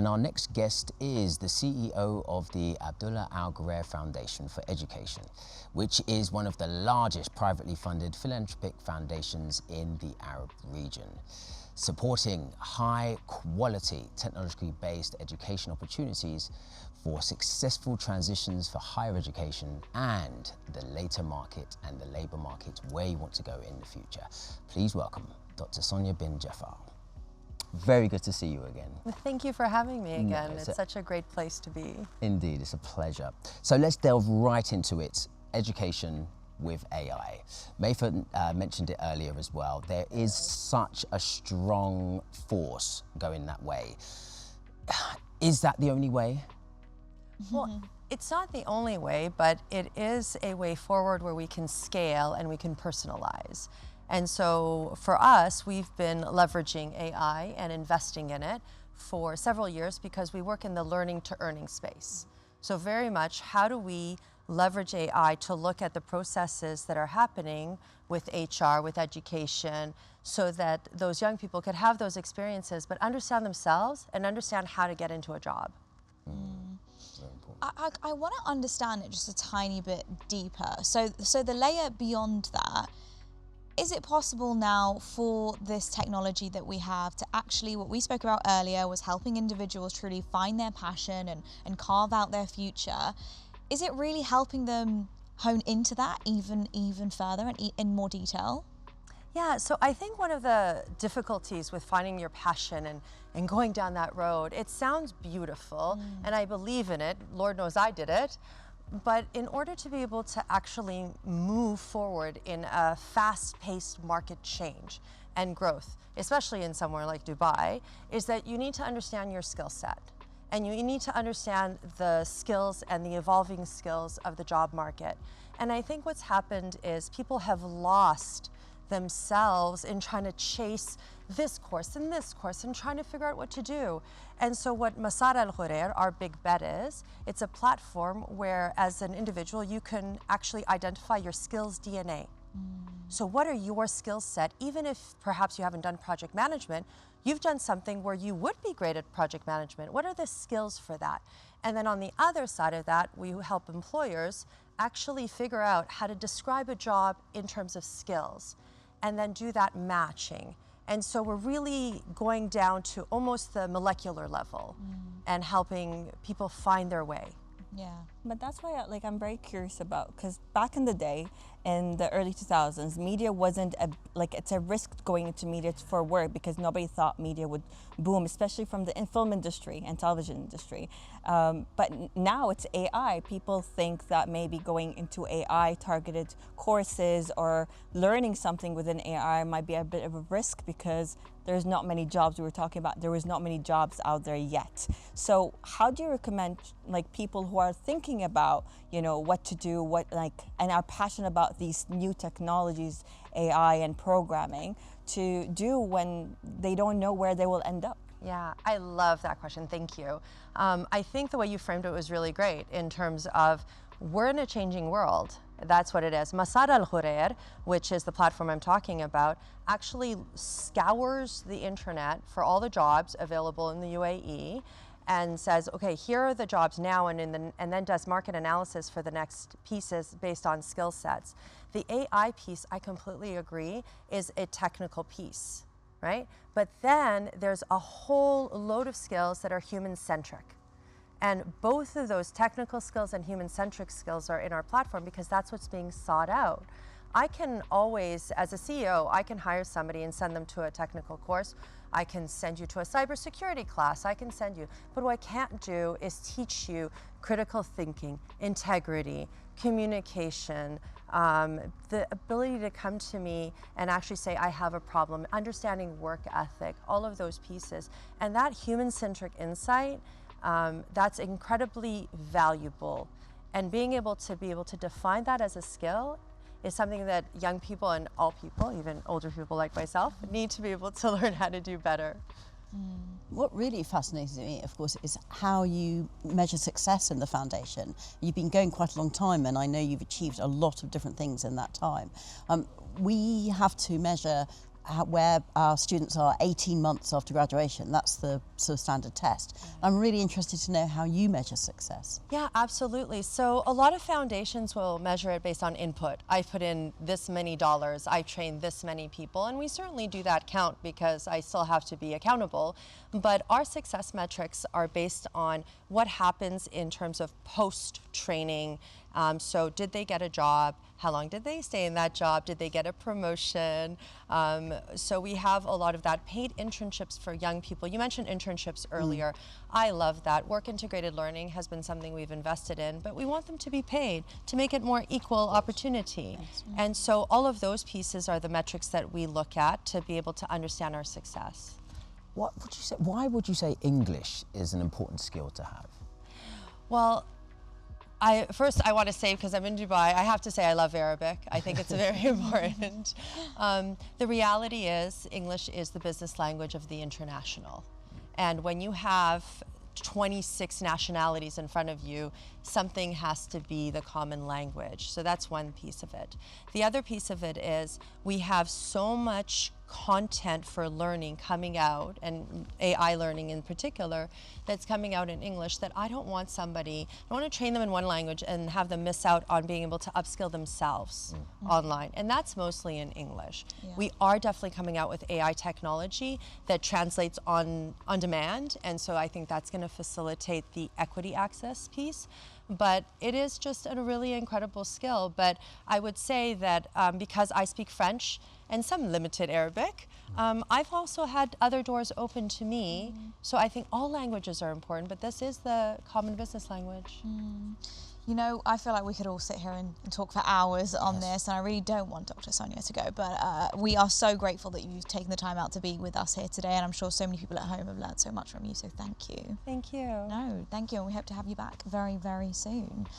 And our next guest is the CEO of the Abdulla Al Ghurair Foundation for Education, which is one of the largest privately funded philanthropic foundations in the Arab region, supporting high-quality, technologically-based education opportunities for successful transitions for higher education and the later market and the labour market where you want to go in the future. Please welcome Dr. Sonia Jaffar. Very good to see you again. Thank you for having me again. No, it's such a great place to be. Indeed, it's a pleasure. So let's delve right into it. Education with AI. Mayford mentioned it earlier as well. There is such a strong force going that way. Is that the only way? Well, it's not the only way, but it is a way forward where we can scale and we can personalize. And so for us, we've been leveraging AI and investing in it for several years because we work in the learning to earning space. So very much, how do we leverage AI to look at the processes that are happening with HR, with education, so that those young people could have those experiences, but understand themselves and understand how to get into a job. I want to understand it just a tiny bit deeper. So the layer beyond that, is it possible now for this technology that we have to actually, what we spoke about earlier was helping individuals truly find their passion and carve out their future. Is it really helping them hone into that even further and in more detail? Yeah, so I think one of the difficulties with finding your passion and going down that road, it sounds beautiful and I believe in it. Lord knows I did it. But in order to be able to actually move forward in a fast-paced market change and growth, especially in somewhere like Dubai, is that you need to understand your skill set. And you need to understand the skills and the evolving skills of the job market. And I think what's happened is people have lost themselves in trying to chase this course and trying to figure out what to do. And so what Abdulla Al Ghurair, our big bet is, it's a platform where as an individual you can actually identify your skills DNA. So what are your skill set, even if perhaps you haven't done project management, you've done something where you would be great at project management. What are the skills for that? And then on the other side of that, we help employers actually figure out how to describe a job in terms of skills and then do that matching. And so we're really going down to almost the molecular level and helping people find their way. Yeah. But that's why I'm very curious about, because back in the day, in the early 2000s, media wasn't it's a risk going into media for work because nobody thought media would boom, especially from the film industry and television industry. But now it's AI. People think that maybe going into AI targeted courses or learning something within AI might be a bit of a risk because there's not many jobs. We were talking about there was not many jobs out there yet. So how do you recommend people who are thinking about what to do, and are passionate about these new technologies, AI and programming, to do when they don't know where they will end up? Yeah, I love that question. Thank you. I think the way you framed it was really great in terms of we're in a changing world. That's what it is. Abdulla Al Ghurair, which is the platform I'm talking about, actually scours the internet for all the jobs available in the UAE and says, okay, here are the jobs now, and then does market analysis for the next pieces based on skill sets. The AI piece, I completely agree, is a technical piece, right? But then there's a whole load of skills that are human-centric. And both of those technical skills and human-centric skills are in our platform because that's what's being sought out. I can always, as a CEO, I can hire somebody and send them to a technical course. I can send you to a cybersecurity class, I can send you. But what I can't do is teach you critical thinking, integrity, communication, the ability to come to me and actually say, I have a problem, understanding work ethic, all of those pieces. And that human-centric insight, that's incredibly valuable. And being able to define that as a skill is something that young people and all people, even older people like myself, need to be able to learn how to do better. What really fascinates me, of course, is how you measure success in the foundation. You've been going quite a long time, and I know you've achieved a lot of different things in that time. We have to measure where our students are 18 months after graduation. That's the sort of standard test. I'm really interested to know how you measure success. Yeah, absolutely. So a lot of foundations will measure it based on input. I put in this many dollars, I trained this many people, and we certainly do that count because I still have to be accountable. But our success metrics are based on what happens in terms of post-training. So did they get a job? How long did they stay in that job? Did they get a promotion? So we have a lot of that. Paid internships for young people. You mentioned internships earlier. I love that. Work integrated learning has been something we've invested in, but we want them to be paid to make it more equal opportunity. And so all of those pieces are the metrics that we look at to be able to understand our success. What would you say? Why would you say English is an important skill to have? Well, first I want to say, because I'm in Dubai, I have to say I love Arabic. I think it's very important. The reality is English is the business language of the international. And when you have 26 nationalities in front of you, something has to be the common language. So that's one piece of it. The other piece of it is we have so much content for learning coming out, and AI learning in particular, that's coming out in English, that I don't want somebody, I want to train them in one language and have them miss out on being able to upskill themselves online. And that's mostly in English. We are definitely coming out with AI technology that translates on demand. And so I think that's going to facilitate the equity access piece. But it is just a really incredible skill. But I would say that because I speak French and some limited Arabic, I've also had other doors open to me. So I think all languages are important, but this is the common business language. You know, I feel like we could all sit here and talk for hours on this, and I really don't want Dr. Sonia to go, but we are so grateful that you've taken the time out to be with us here today, and I'm sure so many people at home have learned so much from you, so thank you. Thank you. No, thank you, and we hope to have you back very, very soon.